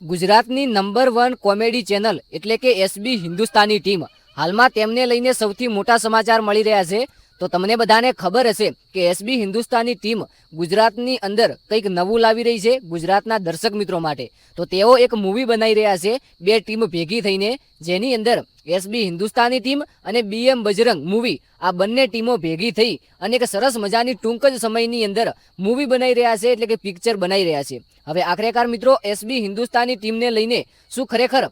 ગુજરાતની number 1 comedy channel એટલે કે એસબી હિન્દુસ્તાની ટીમ હાલમાં તેમને લઈને સૌથી મોટા સમાચાર મળી રહ્યા છે। તો તમને બધાને ખબર હશે કે એસબી હિન્દુસ્તાની ટીમ ગુજરાતની અંદર કંઈક નવું લાવી રહી છે ગુજરાતના દર્શક મિત્રો માટે। તો તેઓ એક મૂવી બનાવી રહ્યા છે બે ટીમ ભેગી થઈને, જેની અંદર એસબી હિન્દુસ્તાની ટીમ અને બીએમ બજરંગ મૂવી આ બંને ટીમો ભેગી થઈ અને એક સરસ મજાની ટૂંક જ સમયની અંદર મૂવી બનાવી રહ્યા છે, એટલે કે પિક્ચર બનાવી રહ્યા છે। હવે આખરેકાર મિત્રો એસબી હિન્દુસ્તાની ટીમને લઈને શું ખરેખર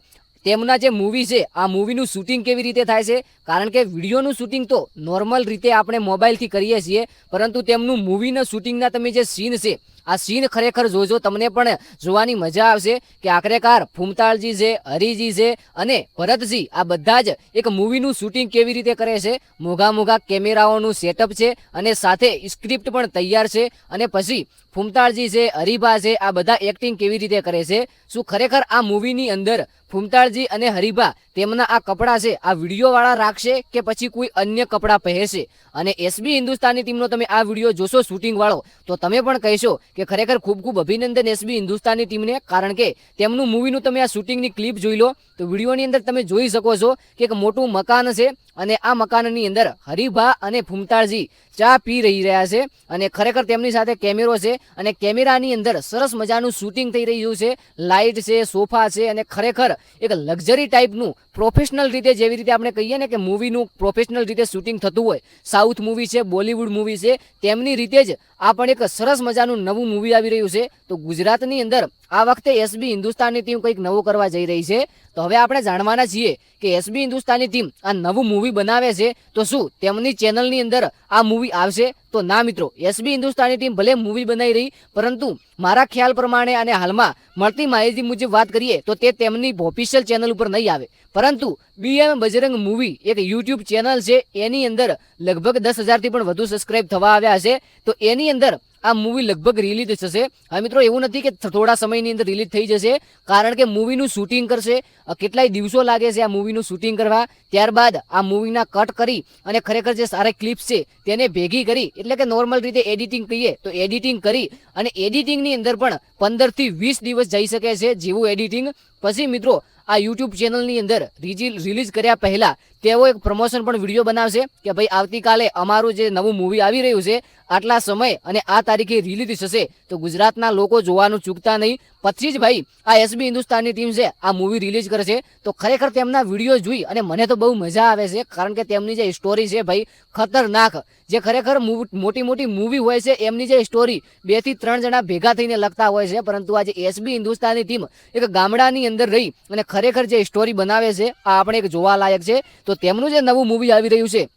તેમના જે મૂવી છે આ મૂવીનું શૂટિંગ કેવી રીતે થાય છે? કારણ કે વિડીયોનું શૂટિંગ તો નોર્મલ રીતે આપણે મોબાઈલથી કરીએ છીએ, પરંતુ તેમનું મૂવીના શૂટિંગના તમે જે સીન છે આ સીન ખરેખર જોજો, તમને પણ જોવાની મજા આવશે કે આખરેકાર ફૂમતાળજી છે, હરિજી છે અને ભરતજી આ બધા જ એક મૂવીનું શૂટિંગ કેવી રીતે કરે છે। મોઘા મોઘા કેમેરાઓનું સેટઅપ છે અને સાથે સ્ક્રિપ્ટ પણ તૈયાર છે, અને પછી ફૂમતાળજી છે, હરિભા છે, આ બધા એક્ટિંગ કેવી રીતે કરે છે? શું ખરેખર આ મૂવીની અંદર ફૂમતાળજી અને હરિભા તેમના આ કપડાં છે આ વિડીયોવાળા રાખશે કે પછી કોઈ અન્ય કપડાં પહેરશે? અને એસબી હિન્દુસ્તાની ટીમનો તમે આ વિડીયો જોશો શૂટિંગવાળો તો તમે પણ કહેશો કે ખરેખર ખૂબ ખૂબ અભિનંદન એસબી હિન્દુસ્તાની ટીમને, કારણ કે તેમનું મૂવીનું તમે આ શૂટિંગની ક્લિપ જોઈ લો તો વિડીયોની અંદર તમે જોઈ શકો છો કે એક મોટું મકાન છે અને આ મકાનની અંદર હરિભા અને ફૂમતાળજી ચા પી રહ્યા છે અને ખરેખર તેમની સાથે કેમેરો છે અને કેમેરાની અંદર સરસ મજાનું શૂટિંગ થઈ રહ્યું છે, લાઇટ છે, સોફા છે અને ખરેખર એક લક્ઝરી ટાઈપનું પ્રોફેશનલ રીતે, જેવી રીતે આપણે કહીએ ને કે મૂવીનું પ્રોફેશનલ રીતે શૂટિંગ થતું હોય, સાઉથ મૂવી છે, બોલિવૂડ મૂવી છે, તેમની રીતે જ આ પણ એક સરસ મજાનું નવું મૂવી આવી રહ્યું છે। તો ગુજરાતની અંદર આ વખતે એસબી હિન્દુસ્તાની ટીમ કંઈક નવું કરવા જઈ રહી છે। તો હવે આપણે જાણવાના છીએ કે એસબી હિન્દુસ્તાની ટીમ આ નવું મૂવી બનાવે છે તો શું તેમની ચેનલની અંદર આ મૂવી આવશે? તો ના મિત્રો, એસબી હિન્દુસ્તાની ટીમ ભલે મૂવી બનાવી રહી, પરંતુ મારા ખ્યાલ પ્રમાણે અને હાલમાં મળતી માહિતી મુજબ વાત કરીએ તો તે તેમની ઓફિશિયલ ચેનલ ઉપર નહીં આવે, પરંતુ બીએમ બજરંગ મૂવી એક યુટ્યુબ ચેનલ છે, એની અંદર લગભગ 10,000થી પણ વધુ સબસ્ક્રાઇબ થવા આવ્યા છે। તો એની અંદર આ મૂવી લગભગ રિલીઝ થશે। હવે મિત્રો એવું નથી કે થોડા સમયની અંદર રિલીઝ થઈ જશે, કારણ કે મૂવીનું શૂટિંગ કરશે, કેટલાય દિવસો લાગે છે આ મૂવીનું શૂટિંગ કરવા, ત્યારબાદ આ મૂવીના કટ કરી અને ખરેખર જે સારા ક્લિપ્સ છે તેને ભેગી કરી, એટલે કે નોર્મલ રીતે એડિટિંગ કહીએ તો એડિટિંગ કરી, અને એડિટિંગની અંદર પણ 15થી 20 દિવસ જઈ શકે છે જેવું એડિટિંગ। પછી મિત્રો આ યુટ્યુબ ચેનલની અંદર રિલીઝ કર્યા પહેલા તેઓ એક પ્રમોશન પણ વિડીયો બનાવશે કે ભાઈ આવતીકાલે અમારું જે નવું મૂવી આવી રહ્યું છે આટલા સમય અને આ તારીખે રિલીઝ થશે, તો ગુજરાતના લોકો જોવાનું ચૂકતા નહીં। પછી જ ભાઈ આ એસબી હિન્દુસ્તાની ટીમ છે આ મૂવી રિલીઝ કરશે। તો ખરેખર તેમના વિડીયો જોઈ અને મને તો બહુ મજા આવે છે, કારણ કે તેમની જે સ્ટોરી છે ભાઈ ખતરનાક, જે ખરેખર મોટી મોટી મૂવી હોય છે એમની જે સ્ટોરી 2 થી 3 જણા ભેગા થઈને લખતા હોય છે, પરંતુ આજે એસબી હિન્દુસ્તાની ટીમ એક ગામડાની અંદર રહી અને ખરેખર જે સ્ટોરી બનાવે છે આ આપણે એક જોવાલાયક છે। તો તેમનું જે નવું મૂવી આવી રહ્યું છે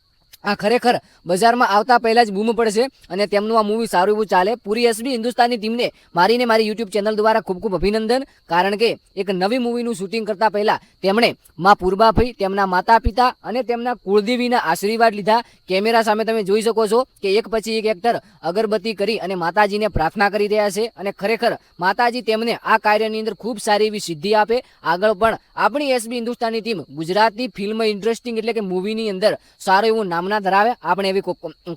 આ ખરેખર બજારમાં આવતા પહેલા જ બૂમ પડશે અને તેમનું આ મૂવી સારું એવું ચાલે। પૂરી એસબી હિન્દુસ્તાની ટીમને મારી યુટ્યુબ ચેનલ દ્વારા ખૂબ ખૂબ અભિનંદન, કારણ કે એક નવી મૂવીનું શૂટિંગ કરતા પહેલા તેમણે માં પૂર્બાભાઈ, તેમના માતા પિતા અને તેમના કુળદેવીના આશીર્વાદ લીધા। કેમેરા સામે તમે જોઈ શકો છો કે એક પછી એક એક્ટર અગરબત્તી કરી અને માતાજીને પ્રાર્થના કરી રહ્યા છે, અને ખરેખર માતાજી તેમને આ કાર્યની અંદર ખૂબ સારી એવી સિદ્ધિ આપે। આગળ પણ આપણી SB Hindustani team Gujarati film industry એટલે કે મૂવીની અંદર સારું એવું નામના ધરાવે, આપણે એવી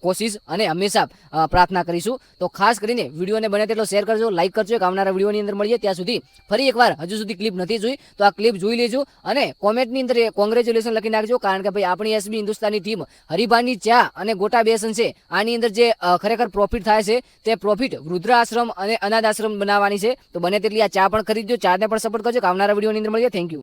કોશિશ અને હંમેશા પ્રાર્થના કરીશું। તો ખાસ કરીને વિડીયોને બને તેટલો શેર કરજો, લાઈક કરજો, એક આવનારા વિડીયોની અંદર મળીએ ત્યાં સુધી ફરી એકવાર હજુ સુધી ક્લિપ નથી જોઈ તો આ ક્લિપ જોઈ લેજો અને કોમેન્ટની અંદર કોંગ્રેચ્યુલેશન લખી નાખજો, કારણ કે ભાઈ આપણી એસબી હિન્દુસ્તાની ટીમ હરિભાની ચા અને ગોટા બેસન છે આની અંદર જે ખરેખર પ્રોફિટ થાય છે તે પ્રોફિટ વૃદ્ધાશ્રમ અને અનાથ આશ્રમ બનાવવાની છે। તો બને તેટલી આ ચા પણ ખરીદજો, ચાને પણ સપોર્ટ કરજો। આવનારા વિડીયોની અંદર મળીએ, થેન્ક યુ।